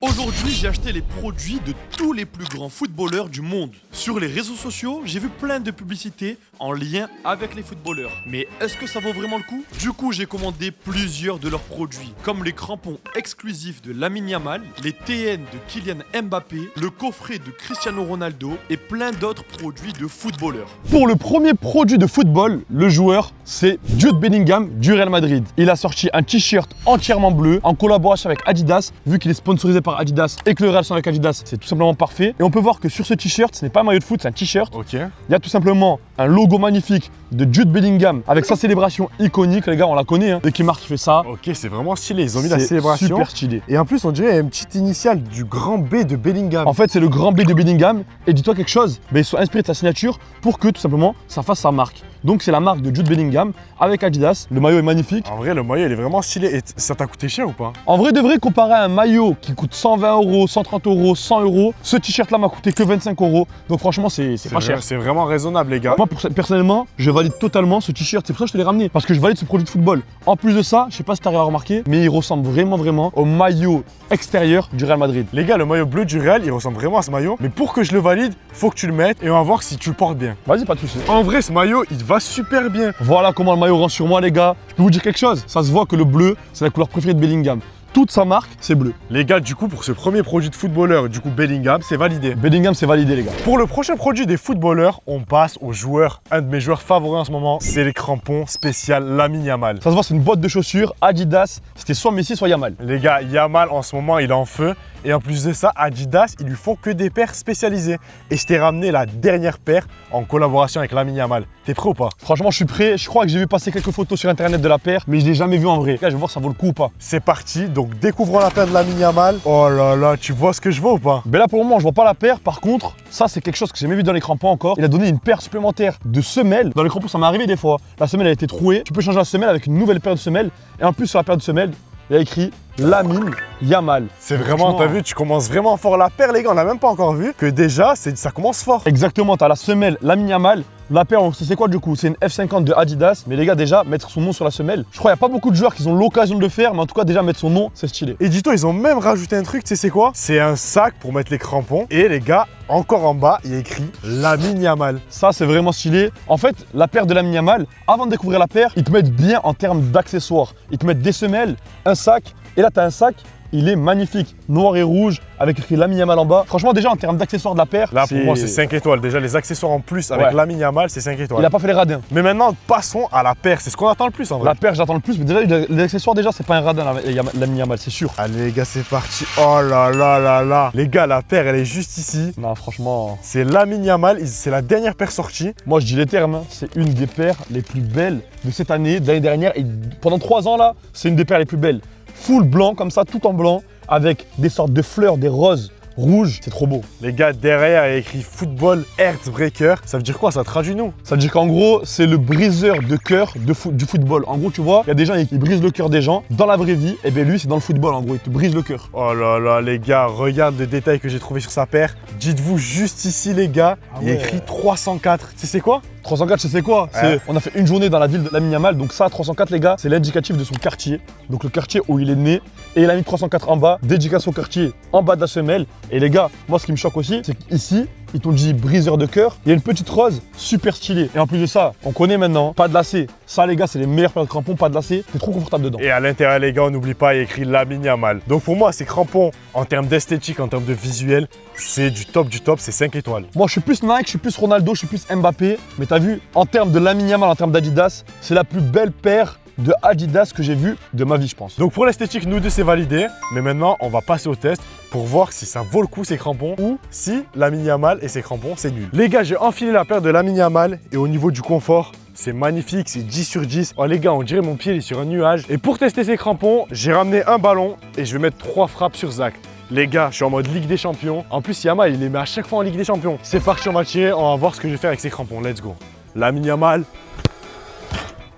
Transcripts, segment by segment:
Aujourd'hui, j'ai acheté les produits de tous les plus grands footballeurs du monde. Sur les réseaux sociaux, j'ai vu plein de publicités en lien avec les footballeurs. Mais est-ce que ça vaut vraiment le coup? Du coup, j'ai commandé plusieurs de leurs produits, comme les crampons exclusifs de Lamine Yamal, les TN de Kylian Mbappé, le coffret de Cristiano Ronaldo et plein d'autres produits de footballeurs. Pour le premier produit de football, le joueur, c'est Jude Bellingham du Real Madrid. Il a sorti un t-shirt entièrement bleu en collaboration avec Adidas, vu qu'il est sponsorisé par Adidas et que le Real sont avec Adidas, c'est tout simplement parfait. Et on peut voir que sur ce t-shirt, ce n'est pas un maillot de foot, c'est un t-shirt. Ok. Il y a tout simplement un logo magnifique de Jude Bellingham avec sa célébration iconique, les gars, on la connaît. Dès qu'il marque, il fait ça. Ok, c'est vraiment stylé. Ils ont mis la célébration. Super stylé. Et en plus, on dirait une petite initiale du grand B de Bellingham. En fait, c'est le grand B de Bellingham. Et dis-toi quelque chose, ils sont inspirés de sa signature pour que tout simplement ça fasse sa marque. Donc c'est la marque de Jude Bellingham avec Adidas. Le maillot est magnifique. En vrai, le maillot, il est vraiment stylé. Et ça t'a coûté cher ou pas? En vrai de vrai, comparé à un maillot qui coûte 120 euros, 130 euros, 100 euros, ce t-shirt là m'a coûté que 25 euros. Donc franchement, c'est pas cher. C'est vraiment raisonnable, les gars. Moi, personnellement, je valide totalement ce t-shirt. C'est pour ça que je te l'ai ramené. Parce que je valide ce produit de football. En plus de ça, je sais pas si tu arrives à remarquer, mais il ressemble vraiment au maillot extérieur du Real Madrid. Les gars, le maillot bleu du Real, il ressemble vraiment à ce maillot. Mais pour que je le valide, faut que tu le mettes et on va voir si tu le portes bien. Vas-y, pas de soucis. En vrai, ce maillot, il va super bien. Voilà comment le maillot rend sur moi, les gars. Je peux vous dire quelque chose. Ça se voit que le bleu, c'est la couleur préférée de Bellingham. Toute sa marque, c'est bleu. Les gars, du coup, pour ce premier produit de footballeur, du coup, Bellingham, c'est validé. Bellingham, c'est validé, les gars. Pour le prochain produit des footballeurs, on passe aux joueurs. Un de mes joueurs favoris en ce moment, c'est les crampons spécial Lamine Yamal. Ça se voit, c'est une boîte de chaussures Adidas. C'était soit Messi, soit Yamal. Les gars, Yamal, en ce moment, il est en feu. Et en plus de ça, Adidas, ils lui font que des paires spécialisées. Et je t'ai ramené la dernière paire en collaboration avec Lamine Yamal. T'es prêt ou pas? Franchement, je suis prêt. Je crois que j'ai vu passer quelques photos sur internet de la paire, mais je l'ai jamais vu en vrai. Les gars, je vais voir si ça vaut le coup ou pas. C'est parti. Donc, découvrons la paire de Lamine Yamal. Oh là là, tu vois ce que je vois ou pas? Mais là, pour le moment, je vois pas la paire. Par contre, ça, c'est quelque chose que j'ai jamais vu dans les crampons encore. Il a donné une paire supplémentaire de semelles. Dans les crampons, ça m'est arrivé des fois. La semelle a été trouée. Tu peux changer la semelle avec une nouvelle paire de semelles. Et en plus, sur la paire de semelles, il y a écrit Lamine Yamal. C'est vraiment, t'as vu, tu commences vraiment fort la paire, les gars. On n'a même pas encore vu que déjà, ça commence fort. Exactement, t'as la semelle Lamine Yamal. La paire, c'est quoi du coup? C'est une F50 de Adidas. Mais les gars, déjà, mettre son nom sur la semelle, je crois qu'il n'y a pas beaucoup de joueurs qui ont l'occasion de le faire. Mais en tout cas, déjà, mettre son nom, c'est stylé. Et dis-toi, ils ont même rajouté un truc, tu sais c'est quoi? C'est un sac pour mettre les crampons. Et les gars, encore en bas, il y a écrit Lamine Yamal. Ça, c'est vraiment stylé. En fait, la paire de Lamine Yamal, avant de découvrir la paire, ils te mettent bien en termes d'accessoires. Ils te mettent des semelles, un sac. Et là, tu as un sac. Il est magnifique, noir et rouge, avec écrit Lamine Yamal en bas. Franchement, déjà en termes d'accessoires de la paire, là pour moi c'est 5 étoiles. Déjà les accessoires en plus avec Lamine Yamal, c'est 5 étoiles. Il a pas fait les radins. Mais maintenant, passons à la paire. C'est ce qu'on attend le plus en vrai. La paire, j'attends le plus, mais déjà les accessoires, déjà, c'est pas un radin, Lamine Yamal, c'est sûr. Allez les gars, c'est parti. Oh là là là là. Les gars, la paire, elle est juste ici. Non, franchement. C'est Lamine Yamal, c'est la dernière paire sortie. Moi, je dis les termes, hein. C'est une des paires les plus belles de cette année, de l'année dernière. Et pendant 3 ans, là, c'est une des paires les plus belles. Full blanc, comme ça, tout en blanc, avec des sortes de fleurs, des roses rouges, c'est trop beau. Les gars, derrière, il y a écrit Football Heartbreaker. Ça veut dire quoi? Ça traduit nous? Ça veut dire qu'en gros, c'est le briseur de cœur du football. En gros, tu vois, il y a des gens qui brisent le cœur des gens. Dans la vraie vie, et bien lui, c'est dans le football, en gros, il te brise le cœur. Oh là là, les gars, regarde les détails que j'ai trouvés sur sa paire. Dites-vous juste ici, les gars, il y a écrit 304. Tu sais c'est quoi? 304, c'est quoi? On a fait une journée dans la ville de Lamine Yamal, donc ça, 304, les gars, c'est l'indicatif de son quartier. Donc le quartier où il est né, et il a mis 304 en bas, dédicace au quartier en bas de la semelle. Et les gars, moi, ce qui me choque aussi, c'est qu'ici, ils t'ont dit briseur de cœur, il y a une petite rose super stylée. Et en plus de ça, on connaît maintenant, pas de lacets. Ça, les gars, c'est les meilleures paires de crampons, pas de lacets, t'es trop confortable dedans. Et à l'intérieur, les gars, on n'oublie pas, il y a écrit Lamine Yamal. Donc pour moi, ces crampons, en termes d'esthétique, en termes de visuel, c'est du top, c'est 5 étoiles. Moi, je suis plus Nike, je suis plus Ronaldo, je suis plus Mbappé. Mais t'as vu, en termes de Lamine Yamal, en termes d'Adidas, c'est la plus belle paire de Adidas que j'ai vue de ma vie, je pense. Donc pour l'esthétique, nous deux, c'est validé. Mais maintenant, on va passer au test pour voir si ça vaut le coup ces crampons ou si Lamine Yamal et ses crampons, c'est nul. Les gars, j'ai enfilé la paire de Lamine Yamal et au niveau du confort, c'est magnifique, c'est 10 sur 10. Oh les gars, on dirait mon pied il est sur un nuage. Et pour tester ces crampons, j'ai ramené un ballon et je vais mettre 3 frappes sur Zach. Les gars, je suis en mode Ligue des Champions. En plus, Yamal, il les met à chaque fois en Ligue des Champions. C'est parti, on va tirer, on va voir ce que je vais faire avec ces crampons. Let's go. Lamine Yamal.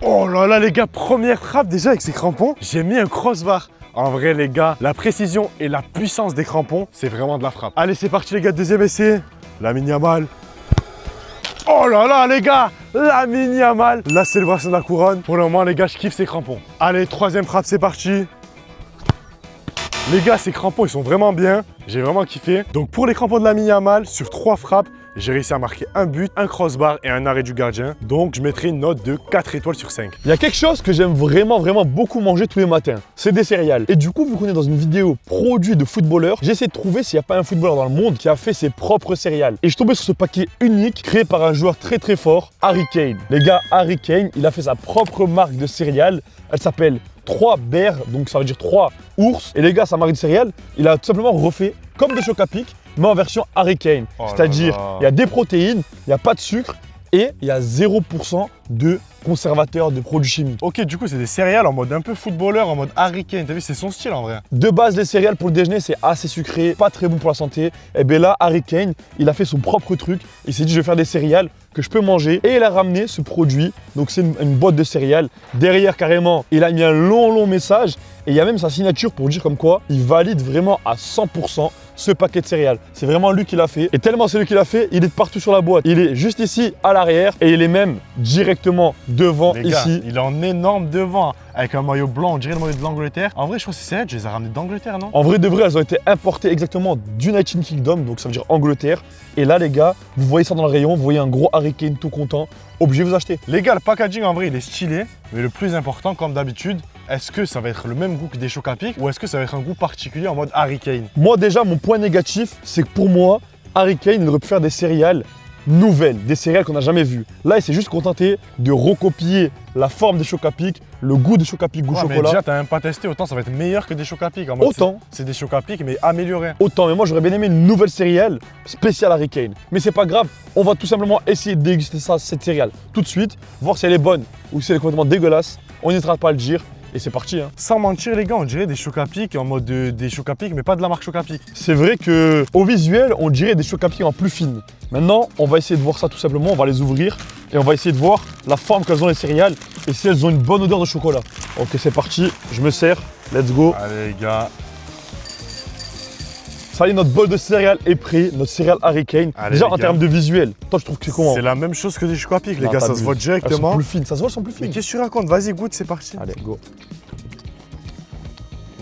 Oh là là, les gars, première frappe déjà avec ces crampons. J'ai mis un crossbar. En vrai, les gars, la précision et la puissance des crampons, c'est vraiment de la frappe. Allez, c'est parti, les gars, deuxième essai. Lamine Yamal. Oh là là, les gars, Lamine Yamal. La célébration de la couronne. Pour le moment, les gars, je kiffe ces crampons. Allez, troisième frappe, c'est parti. Les gars, ces crampons, ils sont vraiment bien. J'ai vraiment kiffé. Donc pour les crampons de Lamine Yamal, sur 3 frappes, j'ai réussi à marquer un but, un crossbar et un arrêt du gardien. Donc je mettrai une note de 4 étoiles sur 5. Il y a quelque chose que j'aime vraiment beaucoup manger tous les matins. C'est des céréales. Et du coup, vu qu'on est dans une vidéo produit de footballeurs, j'essaie de trouver s'il n'y a pas un footballeur dans le monde qui a fait ses propres céréales. Et je suis tombé sur ce paquet unique créé par un joueur très fort, Harry Kane. Les gars, Harry Kane, il a fait sa propre marque de céréales. Elle s'appelle 3 bears, donc ça veut dire 3 ours. Et les gars, sa marque de céréales, il a tout simplement refait comme des Choc-A-Pic, mais en version Harry Kane. Oh C'est-à-dire, là là. il y a des protéines, il n'y a pas de sucre et il y a 0% de conservateurs, de produits chimiques. Ok, du coup, c'est des céréales en mode un peu footballeur, en mode Harry Kane. T'as vu, c'est son style en vrai. De base, les céréales pour le déjeuner, c'est assez sucré, pas très bon pour la santé. Et bien là, Harry Kane, il a fait son propre truc. Il s'est dit, je vais faire des céréales que je peux manger. Et il a ramené ce produit. Donc, c'est une boîte de céréales. Derrière, carrément, il a mis un long message. Et il y a même sa signature pour dire comme quoi il valide vraiment à 100% ce paquet de céréales. C'est vraiment lui qui l'a fait. Et tellement c'est lui qui l'a fait, il est partout sur la boîte. Il est juste ici, à l'arrière. Et il est même directement devant Les gars, ici. il est en énorme devant, avec un maillot blanc, on dirait le maillot de l'Angleterre. En vrai, je crois que ces céréales, je les ai ramenées d'Angleterre, non? En vrai de vrai, elles ont été importées exactement d'United Kingdom, donc ça veut dire Angleterre. Et là, les gars, vous voyez ça dans le rayon, vous voyez un gros Harry Kane tout content, obligé de vous acheter. Les gars, le packaging en vrai, il est stylé. Mais le plus important, comme d'habitude, est-ce que ça va être le même goût que des Choc-A-Pic ou est-ce que ça va être un goût particulier en mode Harry Kane? Moi, déjà, mon point négatif, c'est que pour moi, Harry Kane, il aurait pu faire des céréales nouvelles, des céréales qu'on n'a jamais vues. Là, il s'est juste contenté de recopier la forme des Choc-A-Pic, le goût des Choc-A-Pic, goût Ouais, mais chocolat. déjà, t'as même pas testé, autant ça va être meilleur que des Choc-A-Pic. En mode, Autant. C'est des Choc-A-Pic, mais améliorés. Autant, mais moi j'aurais bien aimé une nouvelle céréale spéciale Harry Kane. Mais c'est pas grave, on va tout simplement essayer de déguster ça, cette céréale, tout de suite, voir si elle est bonne ou si elle est complètement dégueulasse. On n'hésitera pas à le dire. Et c'est parti. Hein. Sans mentir, les gars, on dirait des Choc-A-Pic en mode des Choc-A-Pic, mais pas de la marque Choc-A-Pic. C'est vrai que au visuel, on dirait des Choc-A-Pic en plus fines. Maintenant, on va essayer de voir ça tout simplement. On va les ouvrir et on va essayer de voir la forme qu'elles ont les céréales et si elles ont une bonne odeur de chocolat. Ok, c'est parti. Je me sers. Let's go. Allez, les gars. Ça y est, notre bol de céréales est prêt. Notre céréale Harry Kane. Allez, Déjà les en gars. termes de visuel, toi, je trouve que c'est comment? C'est la même chose que des Choc-A-Pic, les Non, gars, ça se t'abuses. voit Elles sont directement. plus fines. Ça se voit, elles sont plus Mais fines. qu'est-ce que tu racontes? Vas-y, goûte, c'est parti. Allez, go.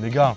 Les gars,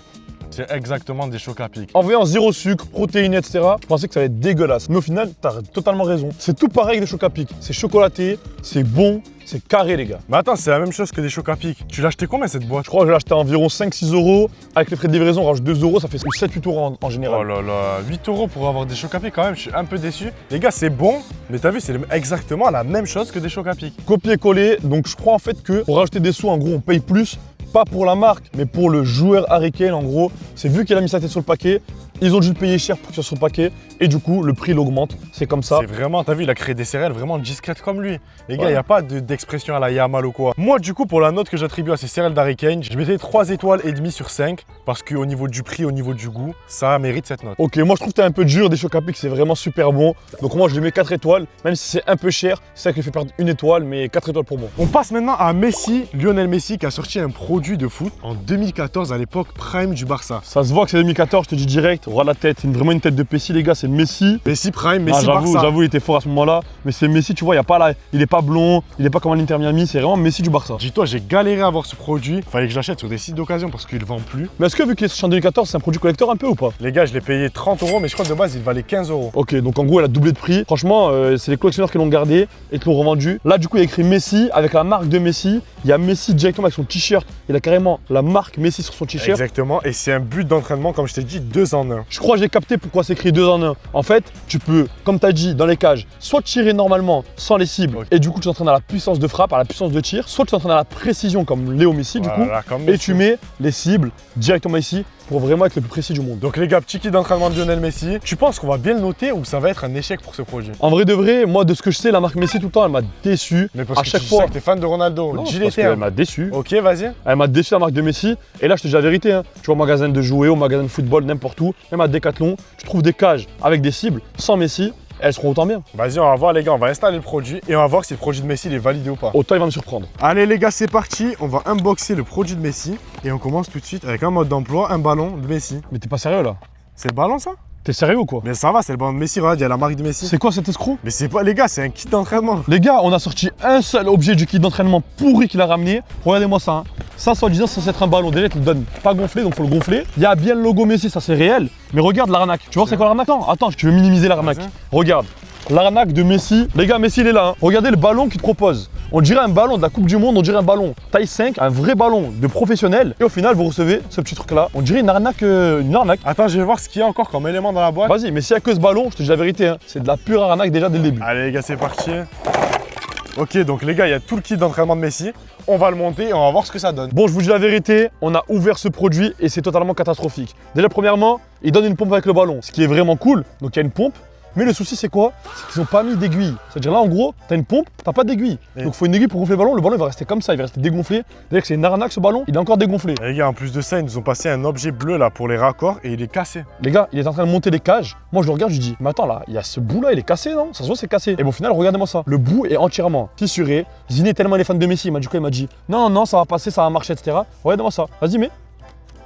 c'est exactement des Choc-A-Pic. En voyant zéro sucre, protéines, etc., je pensais que ça allait être dégueulasse. Mais au final, t'as totalement raison. C'est tout pareil que des Choc-A-Pic. C'est chocolaté, c'est bon, c'est carré, les gars. Mais attends, c'est la même chose que des Choc-A-Pic. Tu l'as acheté combien cette boîte? Je crois que je l'ai acheté à environ 5-6 euros. Avec les frais de livraison, on rajoute 2 euros, ça fait 7-8 euros en Oh général. là là, 8 euros pour avoir des Choc-A-Pic quand même, je suis un peu déçu. Les gars, c'est bon, mais t'as vu, c'est exactement la même chose que des Choc-A-Pic. Copier-coller, donc je crois en fait que pour rajouter des sous, en gros, on paye plus. Pas pour la marque, mais pour le joueur Harry Kane, en gros. C'est vu qu'il a mis sa tête sur le paquet, ils ont dû le payer cher pour que ça soit sur le paquet. Et du coup, le prix il augmente. C'est comme ça. C'est vraiment, t'as vu, il a créé des céréales vraiment discrètes comme lui. Les gars, il Ouais. n'y a pas d'expression à la Yamal ou quoi. Moi, du coup, pour la note que j'attribue à ces céréales d'Harry Kane, je mettrais 3 étoiles et demie sur 5. Parce qu'au niveau du prix, au niveau du goût, ça mérite cette note. Ok, moi je trouve que t'es un peu dur des Choc-A-Pic, c'est vraiment super bon. Donc moi je lui mets 4 étoiles, même si c'est un peu cher, c'est ça qui lui fait perdre 1 étoile, mais 4 étoiles pour moi. On passe maintenant à Messi, Lionel Messi, qui a sorti un produit de foot en 2014 à l'époque prime du Barça. Ça se voit que c'est 2014, je te dis direct, regarde la tête, c'est vraiment une tête de Pessi les gars, c'est Messi. Messi prime, Ah, Messi Barça. j'avoue, il était fort à ce moment-là, mais c'est Messi, tu vois, il est pas blond, il est pas comme à l'Inter Miami, c'est vraiment Messi du Barça. Dis-toi, j'ai galéré à avoir ce produit. Fallait que je l'achète sur des sites d'occasion parce qu'il ne vend plus. Mais est-ce que vu qu'il est sorti en 2014, c'est un produit collector un peu ou pas? Les gars, je l'ai payé 30 euros, mais je crois que de base, il valait 15 euros. Ok, donc en gros, elle a doublé de prix. Franchement, c'est les collectionneurs qui l'ont gardé et qui l'ont revendu. Là, du coup, il y a écrit Messi avec la marque de Messi. Il y a Messi directement avec son t-shirt. Il a carrément la marque Messi sur son t-shirt. Exactement, et c'est un but d'entraînement, comme je t'ai dit, 2 en 1. Je crois que j'ai capté pourquoi c'est écrit 2 en 1. En fait, tu peux, comme tu as dit, dans les cages, soit tirer normalement sans les cibles, Ok. et du coup, tu t'entraînes à la puissance de frappe, à la puissance de tir, soit tu t'entraînes à la précision comme Léo Messi, du coup, et tu mets les cibles directement ici pour vraiment être le plus précis du monde. Donc les gars, petit kit d'entraînement de Lionel Messi. Tu penses qu'on va bien le noter ou ça va être un échec pour ce produit? En vrai de vrai, moi, de ce que je sais, la marque Messi, tout le temps, elle m'a déçu. Mais parce à que chaque tu fois. sais que t'es fan de Ronaldo. Non, Dis c'est les parce qu'elle termes. m'a déçu. Ok, vas-y. Elle m'a déçu la marque de Messi. Et là, je te dis la vérité. Hein. Tu vas au magasin de jouets, au magasin de football, n'importe où, même à Decathlon, tu trouves des cages avec des cibles sans Messi. Elles seront autant bien. Vas-y, on va voir les gars, on va installer le produit et on va voir si le produit de Messi il est validé ou pas. Autant il va me surprendre. Allez les gars, c'est parti. On va unboxer le produit de Messi et on commence tout de suite avec un mode d'emploi, un ballon de Messi. Mais t'es pas sérieux là? C'est le ballon ça? T'es sérieux ou quoi? Mais ça va, c'est le ballon de Messi, regarde, il y a la marque de Messi. C'est quoi cet escroc? Mais c'est pas, les gars, c'est un kit d'entraînement. Les gars, on a sorti un seul objet du kit d'entraînement pourri qu'il a ramené. Regardez-moi ça. Hein. Ça, soi-disant, c'est censé être un ballon. Déjà, ils te le donnent pas gonflé, donc faut le gonfler. Il y a bien le logo Messi, ça c'est réel. Mais regarde l'arnaque. Tu vois, c'est quoi l'arnaque? Attends, tu veux minimiser l'arnaque. Regarde. L'arnaque de Messi. Les gars, Messi, il est là. Hein. Regardez le ballon qu'il te propose. On dirait un ballon de la Coupe du Monde, on dirait un ballon taille 5, un vrai ballon de professionnel. Et au final, vous recevez ce petit truc-là. On dirait une arnaque, Attends, je vais voir ce qu'il y a encore comme élément dans la boîte. Vas-y, mais s'il y a que ce ballon, je te dis la vérité, hein, c'est de la pure arnaque déjà dès le début. Allez les gars, c'est parti. Ok, donc les gars, il y a tout le kit d'entraînement de Messi. On va le monter et on va voir ce que ça donne. Bon, je vous dis la vérité, on a ouvert ce produit et c'est totalement catastrophique. Déjà, premièrement, il donne une pompe avec le ballon, ce qui est vraiment cool. Donc il y a une pompe. Mais le souci, c'est quoi? C'est qu'ils n'ont pas mis d'aiguille. C'est-à-dire là, en gros, t'as une pompe, t'as pas d'aiguille. Donc il faut une aiguille pour gonfler le ballon il va rester comme ça, il va rester dégonflé. D'ailleurs, c'est une arnaque ce ballon, il est encore dégonflé. Et les gars, en plus de ça, ils nous ont passé un objet bleu là pour les raccords et il est cassé. Les gars, il est en train de monter les cages. Moi, je le regarde, je dis, mais attends là, il y a ce bout là, il est cassé, non? Ça se voit, c'est cassé. Et bon, au final, regardez-moi ça. Le bout est entièrement fissuré. Ziné, tellement il est fan de Messi, il m'a dit quoi? Il m'a dit, non, non, ça va passer, ça va marcher, etc. Regardez-moi ça. Vas-y, mais.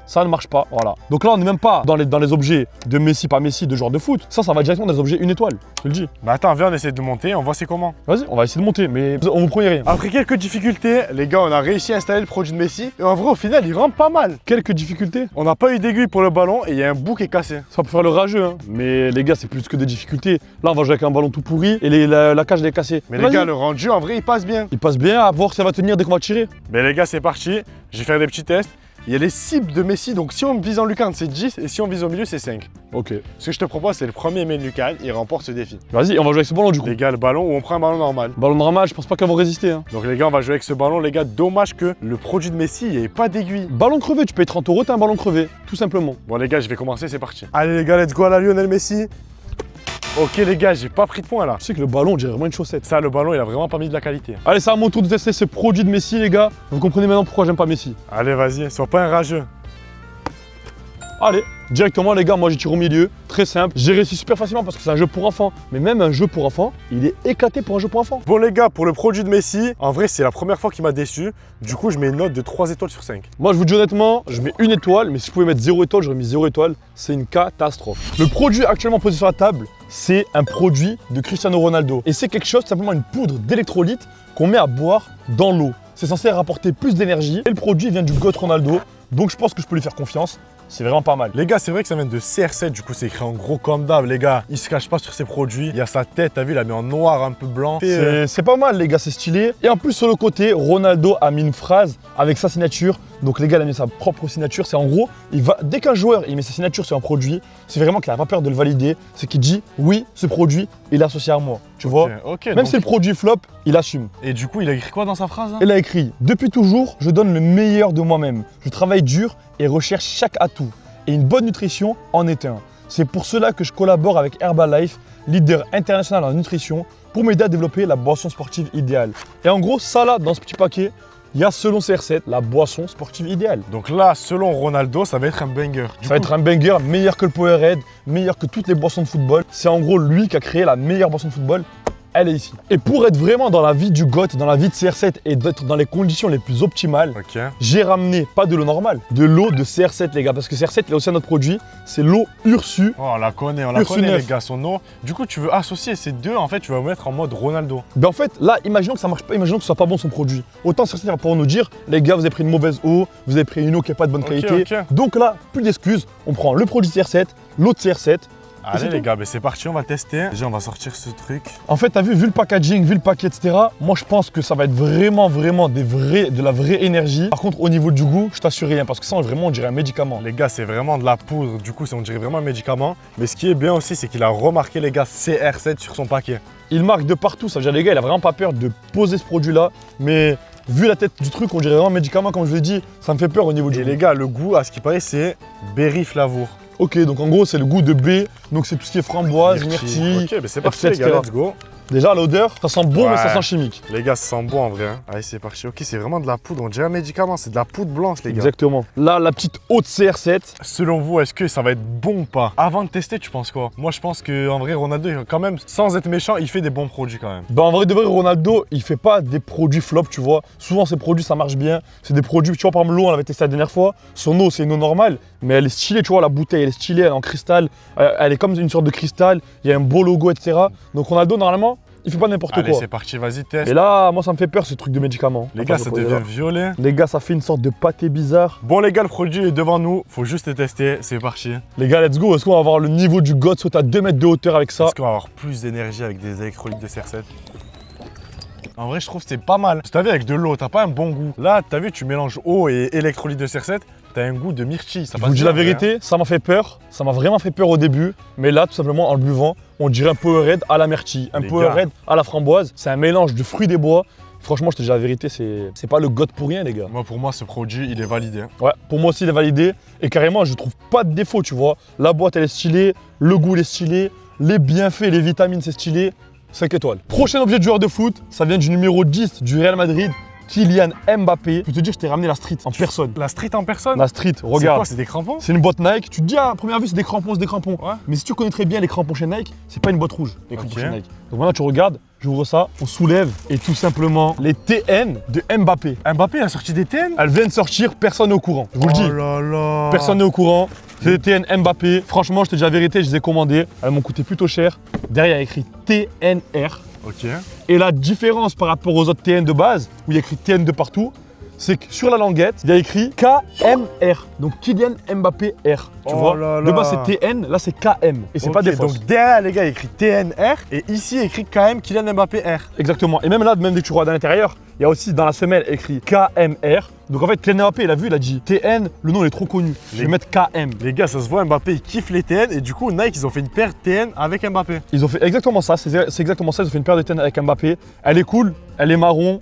Ça ne marche pas, voilà. Donc là, on n'est même pas dans les objets de Messi, pas Messi, de joueurs de foot. Ça va directement dans les objets une étoile, je te le dis. Bah attends, viens, on essaie de monter, on voit c'est comment. Vas-y, on va essayer de monter, mais on vous promet rien. Après quelques difficultés, les gars, on a réussi à installer le produit de Messi. Et en vrai, au final, il rentre pas mal. Quelques difficultés. On n'a pas eu d'aiguille pour le ballon et il y a un bout qui est cassé. Ça peut faire le rageux, hein. Mais les gars, c'est plus que des difficultés. Là, on va jouer avec un ballon tout pourri et la cage, elle est cassée. Mais les gars, le rendu, en vrai, il passe bien. Il passe bien, à voir si ça va tenir dès qu'on va tirer. Mais les gars, c'est parti. Je vais faire des petits tests. Il y a les cibles de Messi, donc si on vise en lucarne, c'est 10 et si on vise au milieu, c'est 5. Ok. Ce que je te propose, c'est le premier main lucarne, il remporte ce défi. Vas-y, on va jouer avec ce ballon du coup. Les gars, le ballon ou on prend un ballon normal. Ballon normal, je pense pas qu'elles vont résister. Hein. Donc les gars, on va jouer avec ce ballon. Les gars, dommage que le produit de Messi, il n'y ait pas d'aiguille. Ballon crevé, tu payes 30 €, t'as un ballon crevé, tout simplement. Bon les gars, je vais commencer, c'est parti. Allez les gars, let's go à la Lionel Messi. Ok les gars, j'ai pas pris de points là. Tu sais que le ballon, on dirait vraiment une chaussette. Ça, le ballon, il a vraiment pas mis de la qualité. Allez, c'est à mon tour de tester ce produit de Messi, les gars. Vous comprenez maintenant pourquoi j'aime pas Messi. Allez, vas-y, sois pas un rageux. Allez, directement les gars, moi j'ai tiré au milieu, très simple. J'ai réussi super facilement parce que c'est un jeu pour enfants. Mais même un jeu pour enfants, il est éclaté pour un jeu pour enfants. Bon les gars, pour le produit de Messi, en vrai c'est la première fois qu'il m'a déçu. Du coup je mets une note de 3 étoiles sur 5. Moi je vous dis honnêtement, je mets une étoile, mais si je pouvais mettre 0 étoile, j'aurais mis 0 étoile. C'est une catastrophe. Le produit actuellement posé sur la table, c'est un produit de Cristiano Ronaldo. Et c'est quelque chose, simplement une poudre d'électrolyte qu'on met à boire dans l'eau. C'est censé rapporter plus d'énergie. Et le produit vient du GOAT Ronaldo, donc je pense que je peux lui faire confiance. C'est vraiment pas mal. Les gars, c'est vrai que ça vient de CR7, du coup c'est écrit en gros comme d'hab, les gars. Il se cache pas sur ses produits. Il y a sa tête, t'as vu, il a mis en noir un peu blanc. C'est pas mal les gars, c'est stylé. Et en plus sur le côté, Ronaldo a mis une phrase avec sa signature. Donc les gars, il a mis sa propre signature. C'est en gros, dès qu'un joueur il met sa signature sur un produit, c'est vraiment qu'il n'a pas peur de le valider. C'est qu'il dit oui, ce produit, il est associé à moi. Tu vois. Ok. Même donc... si le produit flop, il assume. Et du coup, il a écrit quoi dans sa phrase hein? Il a écrit depuis toujours, je donne le meilleur de moi-même. Je travaille dur et recherche chaque atout. Et une bonne nutrition en est un. C'est pour cela que je collabore avec Herbalife, leader international en nutrition, pour m'aider à développer la boisson sportive idéale. Et en gros, ça là, dans ce petit paquet, il y a selon CR7 la boisson sportive idéale. Donc là, selon Ronaldo, ça va être un banger. Ça va être un banger meilleur que le Powerade, meilleur que toutes les boissons de football. C'est en gros lui qui a créé la meilleure boisson de football. Elle est ici. Et pour être vraiment dans la vie du GOAT, dans la vie de CR7 et d'être dans les conditions les plus optimales, j'ai ramené pas de l'eau normale, de l'eau de CR7 les gars, parce que CR7 il a aussi un autre produit, c'est l'eau Ursu. Oh, on la connaît les gars, son eau. Du coup, tu veux associer ces deux, en fait, tu vas mettre en mode Ronaldo. Ben en fait, là, imaginons que ça marche pas, imaginons que ce soit pas bon son produit. Autant CR7 va pouvoir nous dire, les gars, vous avez pris une mauvaise eau, vous avez pris une eau qui est pas de bonne qualité. Donc là, plus d'excuses, on prend le produit CR7, l'eau de CR7. Allez les gars, ben c'est parti, on va tester. Déjà, on va sortir ce truc. En fait, t'as vu le packaging, vu le paquet, etc. Moi, je pense que ça va être vraiment de la vraie énergie. Par contre, au niveau du goût, je t'assure rien, parce que ça, vraiment, on dirait un médicament. Les gars, c'est vraiment de la poudre. Du coup, on dirait vraiment un médicament. Mais ce qui est bien aussi, c'est qu'il a remarqué, les gars, CR7 sur son paquet. Il marque de partout. Ça veut dire, les gars, il a vraiment pas peur de poser ce produit-là. Mais vu la tête du truc, on dirait vraiment un médicament, comme je l'ai dit. Ça me fait peur au niveau du goût. Et les gars, le goût, à ce qui paraît, c'est berry flavour. Ok, donc en gros, c'est le goût de baie. Donc c'est tout ce qui est framboise, myrtille. Ok, mais c'est parti, les gars, let's go. Déjà, l'odeur, ça sent bon, mais ça sent chimique. Les gars, ça sent bon en vrai. Hein. Allez, c'est parti. Ok, c'est vraiment de la poudre. On dirait un médicament. C'est de la poudre blanche, les gars. Exactement. Là, la petite haute CR7. Selon vous, est-ce que ça va être bon ou pas? Avant de tester, tu penses quoi? Moi, je pense qu'en vrai, Ronaldo, quand même, sans être méchant, il fait des bons produits quand même. Ben, en vrai, de vrai, Ronaldo, il fait pas des produits flop, tu vois. Souvent, ces produits, ça marche bien. C'est des produits, tu vois, par exemple, l'eau, on l'avait testé la dernière fois. Son eau, c'est une eau normale, mais elle est stylée, tu vois, la bouteille, elle est stylée, elle est en cristal. Elle est comme une sorte de cristal. Il y a un beau logo, etc. Donc, Ronaldo, normalement, il fait pas n'importe Allez, quoi. c'est parti, vas-y, teste. Et là, moi, ça me fait peur ce truc de médicaments. Les Attends, gars, je ça vais poser devient là. violet. Les gars, ça fait une sorte de pâté bizarre. Bon, les gars, le produit est devant nous. Faut juste le tester. C'est parti. Les gars, let's go. Est-ce qu'on va avoir le niveau du God sauter à 2 mètres de hauteur avec ça? Est-ce qu'on va avoir plus d'énergie avec des électrolytes de CR7? En vrai, je trouve que c'est pas mal. T'as vu, avec de l'eau, t'as pas un bon goût. Là, t'as vu, tu mélanges eau et électrolytes de CR7, t'as un goût de myrtille. Ça Je passe vous dis bien, la vérité, ça m'a fait peur. Ça m'a vraiment fait peur au début. Mais là, tout simplement, en le buvant, on dirait un Powerade à la myrtille, un Les Powerade à la framboise. C'est un mélange de fruits des bois. Franchement, je te dis la vérité, c'est pas le God pour rien, les gars. Moi, pour moi, ce produit, il est validé. Ouais, pour moi aussi, il est validé. Et carrément, je trouve pas de défaut, tu vois. La boîte, elle est stylée. Le goût, il est stylé. Les bienfaits, les vitamines, c'est stylé. 5 étoiles. Prochain objet de joueur de foot, ça vient du numéro 10 du Real Madrid, Kylian Mbappé. Je peux te dire, je t'ai ramené la street en personne. La street en personne? La street, C'est regarde. quoi, c'est des crampons? C'est une boîte Nike. Tu te dis, à première vue, c'est des crampons, c'est des crampons. Ouais. Mais si tu connais très bien les crampons chez Nike, c'est pas une boîte rouge, les crampons Ok. chez Nike. Donc maintenant, tu regardes, j'ouvre ça, on soulève et tout simplement les TN de Mbappé. Mbappé a sorti des TN? Elles viennent sortir, personne n'est au courant. Je vous le dis. Oh là là. Personne n'est au courant. C'est des TN Mbappé. Franchement, je te dis la vérité, je les ai commandés. Elles m'ont coûté plutôt cher. Derrière, il y a écrit TNR. Ok. Et la différence par rapport aux autres TN de base, où il y a écrit TN de partout, c'est que sur la languette, il y a écrit KMR. Donc Kylian Mbappé R. Tu Oh vois là De là. base, c'est TN, là, c'est KM. Et c'est pas Ok, des fausses. Donc derrière, les gars, il y a écrit TNR et ici, il y a écrit KM Kylian Mbappé R. Exactement. Et même là, même dès que tu regardes à l'intérieur, il y a aussi dans la semelle écrit KMR. Donc en fait, Kylian Mbappé, il a vu, il a dit TN, le nom il est trop connu. Je vais Les- mettre KM. Les gars, ça se voit, Mbappé, il kiffe les TN et du coup, Nike, ils ont fait une paire TN avec Mbappé. Ils ont fait exactement ça, c'est exactement ça. Ils ont fait une paire de TN avec Mbappé. Elle est cool, elle est marron.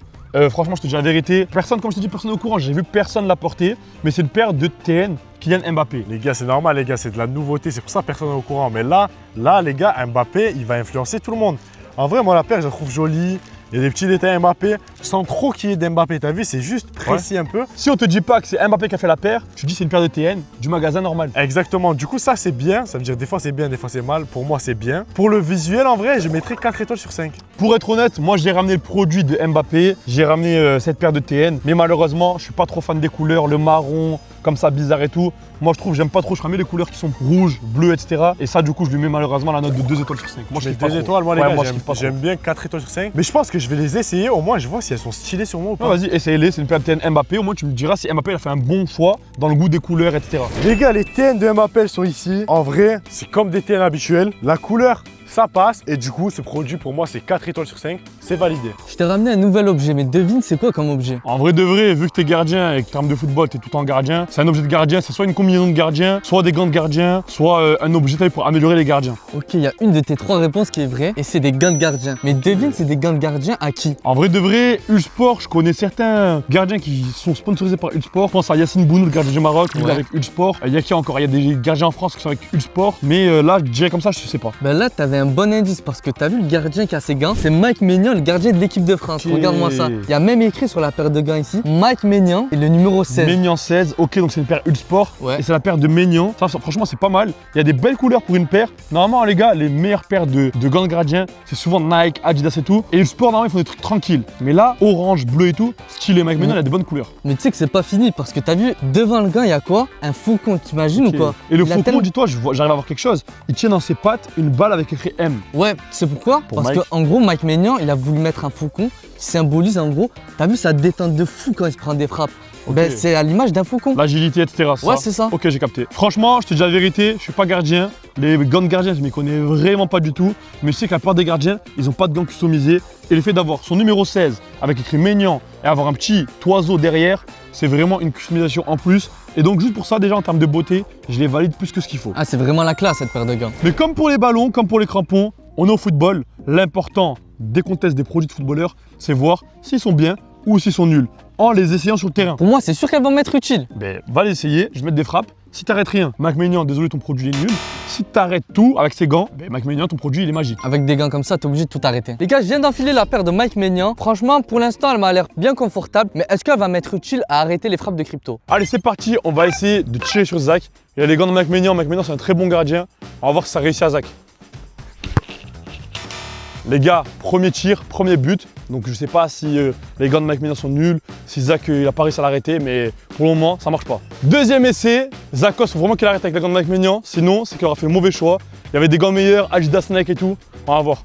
Franchement, je te dis la vérité. Personne, comme je te dis, personne n'est au courant. J'ai vu personne la porter. Mais c'est une paire de TN Kylian Mbappé. Les gars, c'est normal, les gars, c'est de la nouveauté, c'est pour ça que personne n'est au courant. Mais là, les gars, Mbappé, il va influencer tout le monde. En vrai, moi, la paire, je la trouve jolie. Il y a des petits détails Mbappé, sans trop qu'il y ait d'Mbappé. T'as vu, c'est juste précis un peu. Si on te dit pas que c'est Mbappé qui a fait la paire, tu dis c'est une paire de TN du magasin normal. Exactement. Du coup, ça, c'est bien. Ça veut dire des fois, c'est bien, des fois, c'est mal. Pour moi, c'est bien. Pour le visuel, en vrai, je mettrais 4 étoiles sur 5. Pour être honnête, moi j'ai ramené le produit de Mbappé, j'ai ramené cette paire de TN, mais malheureusement, je suis pas trop fan des couleurs, le marron, comme ça bizarre et tout. Moi je trouve, j'aime pas trop, je ramène les couleurs qui sont rouges, bleues, etc. Et ça, du coup, je lui mets malheureusement la note de 2 étoiles sur 5. Moi je Mets kiffe pas 2 trop. étoiles, moi, les Ouais, gars, moi, je kiffe pas trop. j'aime bien 4 étoiles sur 5. Mais je pense que je vais les essayer. Au moins, je vois si elles sont stylées sur moi ou pas. Ouais, vas-y, essaye-les, c'est une paire de TN Mbappé, au moins tu me diras si Mbappé il a fait un bon choix dans le goût des couleurs, etc. Les gars, les TN de Mbappé elles sont ici. En vrai, c'est comme des TN habituels. La couleur, ça passe. Et du coup, ce produit, pour moi, c'est 4 étoiles sur 5. C'est validé. Je t'ai ramené un nouvel objet, mais devine c'est quoi comme objet? En vrai de vrai, vu que t'es gardien et que termes de football, t'es tout le temps gardien, c'est un objet de gardien, c'est soit une combinaison de gardien, soit des gants de gardien, soit un objet taille pour améliorer les gardiens. Ok, il y a une de tes 3 réponses qui est vraie, et c'est des gants de gardien. Mais devine c'est des gants de gardien à qui? En vrai de vrai, Ulsport, je connais certains gardiens qui sont sponsorisés par Ulsport. Je pense à Yacine Bounou, le gardien du Maroc, il est Ouais. avec Ulsport. Il y a qui encore? Il y a des gardiens en France qui sont avec Ulsport. Mais là, je dirais comme ça, je sais pas. Ben là, t'avais un bon indice parce que t'as vu le gardien qui a ses gants, c'est Mike Maignan, le gardien de l'équipe de France. Ok. Regarde-moi ça. Il y a même écrit sur la paire de gants ici, Mike Maignan et le numéro 16. Maignan 16, ok, donc c'est une paire Ulsport. Ouais. Et c'est la paire de Maignan. Ça, franchement, c'est pas mal. Il y a des belles couleurs pour une paire. Normalement, les gars, les meilleures paires de gants de gardien, c'est souvent Nike, Adidas et tout. Et Ulsport, normalement, ils font des trucs tranquilles. Mais là, orange, bleu et tout, stylé. Mike Maignan, il a des bonnes couleurs. Mais tu sais que c'est pas fini parce que t'as vu, devant le gant, il y a quoi? Un faucon, t'imagines Ok. ou quoi? Et le Il a faucon, tellement- dis-toi, j'arrive à voir quelque chose. Il tient dans ses pattes une balle avec écrit M. Ouais, c'est pourquoi? Pour Parce Mike. qu'en gros, Mike Maignan, il a voulu mettre un faucon qui symbolise en gros, t'as vu sa détente de fou quand il se prend des frappes. Ok. Ben c'est à l'image d'un faucon. L'agilité, etc. Ouais, c'est ça. Ok, j'ai capté. Franchement, je te dis la vérité, je suis pas gardien. Les gants de gardien, je m'y connais vraiment pas du tout. Mais je sais que la plupart des gardiens, ils ont pas de gants customisés. Et le fait d'avoir son numéro 16 avec écrit Maignan et avoir un petit oiseau derrière, c'est vraiment une customisation en plus. Et donc, juste pour ça, déjà en termes de beauté, je les valide plus que ce qu'il faut. Ah, c'est vraiment la classe cette paire de gants. Mais comme pour les ballons, comme pour les crampons, on est au football. L'important dès qu'on teste des produits de footballeurs, c'est voir s'ils sont bien ou s'ils sont nuls en les essayant sur le terrain. Pour moi, c'est sûr qu'elles vont m'être utiles. Ben, va l'essayer, je vais mettre des frappes. Si t'arrêtes rien, Mike Maignan, désolé, ton produit est nul. Si t'arrêtes tout avec ses gants, ben, Mike Maignan, ton produit, il est magique. Avec des gants comme ça, t'es obligé de tout arrêter. Les gars, je viens d'enfiler la paire de Mike Maignan. Franchement, pour l'instant, elle m'a l'air bien confortable. Mais est-ce qu'elle va m'être utile à arrêter les frappes de crypto? Allez, c'est parti, on va essayer de tirer sur Zach. Il y a les gants de Mike Maignan. Mike Maignan, c'est un très bon gardien. On va voir si ça réussit à Zach. Les gars, premier tir, premier but. Donc je sais pas si les gants de Mike Maignan sont nuls, si Zach il a pas réussi à l'arrêter, mais pour le moment ça marche pas. Deuxième essai, Zachos, faut vraiment qu'il arrête avec les gants de Mike Maignan, sinon c'est qu'il aura fait le mauvais choix. Il y avait des gants meilleurs, Adidas, Nike et tout. On va voir.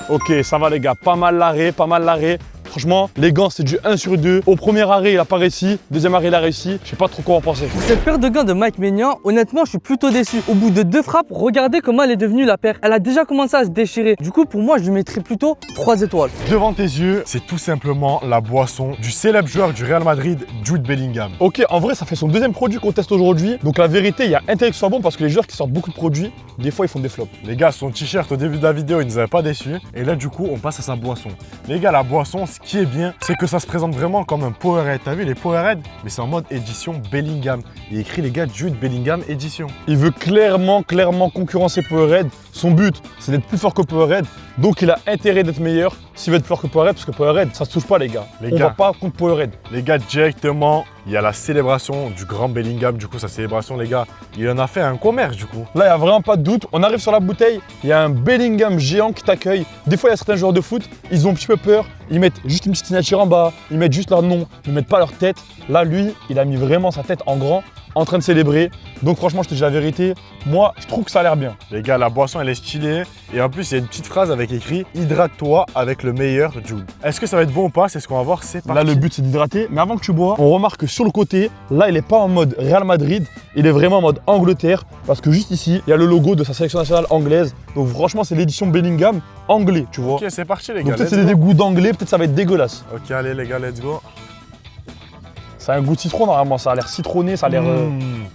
Ok, ça va les gars, pas mal l'arrêt, pas mal l'arrêt. Franchement, les gants, c'est du 1 sur 2. Au premier arrêt, il a pas réussi. Deuxième arrêt, il a réussi. Je sais pas trop quoi en penser. Pour cette paire de gants de Mike Maignan, honnêtement, je suis plutôt déçu. Au bout de 2 frappes, regardez comment elle est devenue la paire. Elle a déjà commencé à se déchirer. Du coup, pour moi, je lui mettrais plutôt 3 étoiles. Devant tes yeux, c'est tout simplement la boisson du célèbre joueur du Real Madrid, Jude Bellingham. Ok, en vrai, ça fait son deuxième produit qu'on teste aujourd'hui. Donc la vérité, il y a intérêt que ce soit bon parce que les joueurs qui sortent beaucoup de produits, des fois, ils font des flops. Les gars, son t-shirt au début de la vidéo, il nous avait pas déçus. Et là, du coup, on passe à sa boisson. Les gars, la boisson, ce qui est bien, c'est que ça se présente vraiment comme un Powerade. T'as vu les Powerade? Mais c'est en mode édition Bellingham. Il est écrit, les gars, Jude Bellingham édition. Il veut clairement concurrencer Powerade. Son but, c'est d'être plus fort que Powerade. Donc il a intérêt d'être meilleur s'il veut être plus fort que Powerade parce que Powerade, ça se touche pas les gars. On va pas contre Powerade. Les gars, directement, il y a la célébration du grand Bellingham. Du coup, sa célébration, les gars, il en a fait un commerce du coup. Là, il n'y a vraiment pas de doute. On arrive sur la bouteille, il y a un Bellingham géant qui t'accueille. Des fois, il y a certains joueurs de foot, ils ont un petit peu peur. Ils mettent juste une petite signature en bas, ils mettent juste leur nom, ils mettent pas leur tête. Là, lui, il a mis vraiment sa tête en grand, en train de célébrer. Donc franchement, je te dis la vérité, moi, je trouve que ça a l'air bien. Les gars, la boisson, elle est stylée. Et en plus, il y a une petite phrase avec écrit « Hydrate-toi avec le meilleur Jude ». Est-ce que ça va être bon ou pas? C'est ce qu'on va voir, c'est parti. Là, le but, c'est d'hydrater. Mais avant que tu bois, on remarque que sur le côté, là, il n'est pas en mode Real Madrid, il est vraiment en mode Angleterre. Parce que juste ici, il y a le logo de sa sélection nationale anglaise. Donc franchement, c'est l'édition Bellingham anglais, tu vois. Ok, c'est parti les Donc gars. peut-être c'est des goûts d'anglais, peut-être ça va être dégueulasse. Ok, allez les gars, let's go. Ça a un goût de citron normalement, ça a l'air citronné, ça a l'air...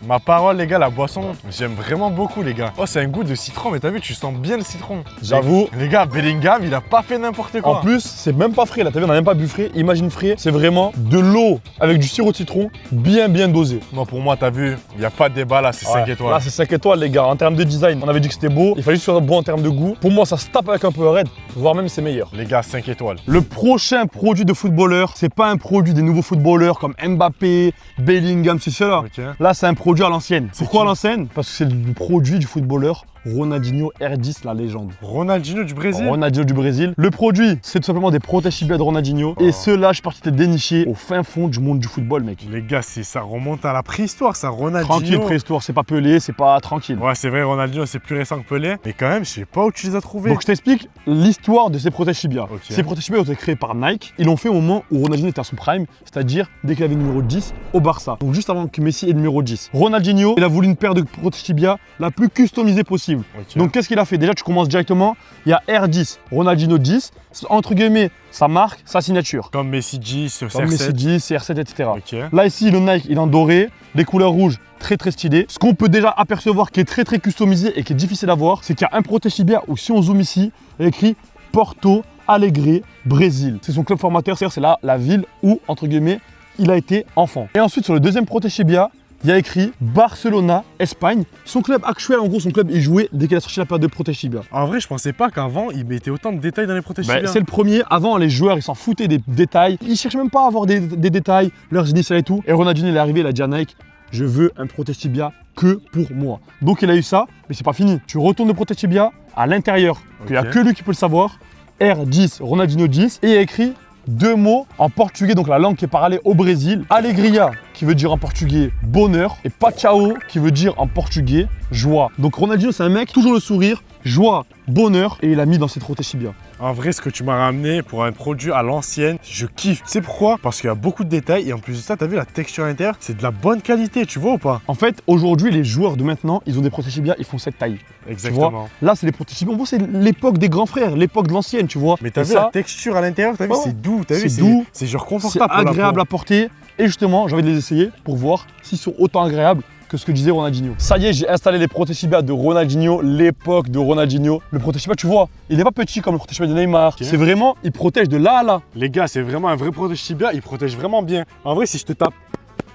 Ma parole les gars, la boisson, j'aime vraiment beaucoup les gars. Oh, c'est un goût de citron, mais t'as vu, tu sens bien le citron. J'avoue. Les gars, Bellingham, il a pas fait n'importe quoi. En plus, c'est même pas frais là, t'as vu, on a même pas bu frais. Imagine frais, c'est vraiment de l'eau avec du sirop de citron bien dosé. Moi, pour moi, t'as vu, il n'y a pas de débat là, c'est 5 étoiles. Là, c'est 5 étoiles les gars. En termes de design, on avait dit que c'était beau. Il fallait juste que ce soit bon en termes de goût. Pour moi, ça se tape avec un Powerade, voire même c'est meilleur. Les gars, 5 étoiles. Le prochain produit de footballeur, c'est pas un produit des nouveaux footballeurs comme Mbappé, Bellingham, c'est cela. Ok. Là, c'est un produit à l'ancienne. Pourquoi à qui l'ancienne? Parce que c'est le produit du footballeur Ronaldinho R10, la légende. Ronaldinho du Brésil. Ronaldinho du Brésil. Le produit, c'est tout simplement des protège-tibias de Ronaldinho. Et ceux-là, je suis parti te dénicher au fin fond du monde du football, mec. Les gars, ça remonte à la préhistoire, ça, Ronaldinho. Tranquille, préhistoire, c'est pas Pelé, c'est pas tranquille. Ouais, c'est vrai, Ronaldinho, c'est plus récent que Pelé. Mais quand même, je sais pas où tu les as trouvés. Donc je t'explique l'histoire de ces protège-tibias. Ok. Ces protège-tibias ont été créés par Nike. Ils l'ont fait au moment où Ronaldinho était à son prime, c'est-à-dire dès qu'il avait le numéro 10 au Barça. Donc juste avant que Messi ait le numéro 10. Ronaldinho, il a voulu une paire de protège-tibias la plus customisée possible. Ok. Donc qu'est-ce qu'il a fait? Déjà, tu commences directement. Il y a R10, Ronaldinho 10. Entre guillemets, sa marque, sa signature. Comme Messi 10, Comme CR7. Messi 10, CR7, etc. Ok. Là ici, le Nike, il est en doré, les couleurs rouges, très stylé. Ce qu'on peut déjà apercevoir qui est très customisé et qui est difficile à voir, c'est qu'il y a un protège-tibia où si on zoome ici, il est écrit Porto Alegre, Brésil. C'est son club formateur, c'est-à-dire c'est la ville où, entre guillemets, il a été enfant. Et ensuite, sur le deuxième protège-tibia, il y a écrit Barcelona, Espagne. Son club actuel, en gros, son club, il jouait dès qu'il a sorti la période de protège-tibia. En vrai, je pensais pas qu'avant, il mettait autant de détails dans les protège-tibias. C'est le premier. Avant, les joueurs, ils s'en foutaient des détails. Ils cherchaient même pas à avoir des détails, leurs initiales et tout. Et Ronaldinho, il est arrivé, il a dit à Nike, je veux un protège-tibia que pour moi. Donc, il a eu ça, mais c'est pas fini. Tu retournes le protège-tibia à l'intérieur, qu'il n'y a que lui qui peut le savoir. R10, Ronaldinho 10. Et il y a écrit 2 mots en portugais, donc la langue qui est parlée au Brésil. Alegria, qui veut dire en portugais bonheur, et Pachao, qui veut dire en portugais joie. Donc Ronaldinho, c'est un mec, toujours le sourire, joie, bonheur, et il a mis dans ses protège-tibias. En vrai, ce que tu m'as ramené pour un produit à l'ancienne, je kiffe. C'est pourquoi? Parce qu'il y a beaucoup de détails et en plus de ça, t'as vu la texture à l'intérieur, c'est de la bonne qualité, tu vois ou pas? En fait, aujourd'hui, les joueurs de maintenant, ils ont des protège-tibias, ils font cette taille. Exactement. Tu vois, là, c'est les protège-tibias. En gros, c'est l'époque des grands frères, l'époque de l'ancienne, tu vois. Mais t'as Et vu ça, la texture à l'intérieur, t'as vu, Oh, c'est doux, t'as vu, c'est doux, c'est genre c'est confortable pour la agréable peau. à porter. Et justement, j'ai envie de les essayer pour voir s'ils sont autant agréables que ce que disait Ronaldinho. Ça y est, j'ai installé les protège-tibias de Ronaldinho, l'époque de Ronaldinho. Le protège-tibia, tu vois, il n'est pas petit comme le protège-tibia de Neymar. C'est vraiment, il protège de là à là. Les gars, c'est vraiment un vrai protège-tibia, il protège vraiment bien. En vrai, si je te tape,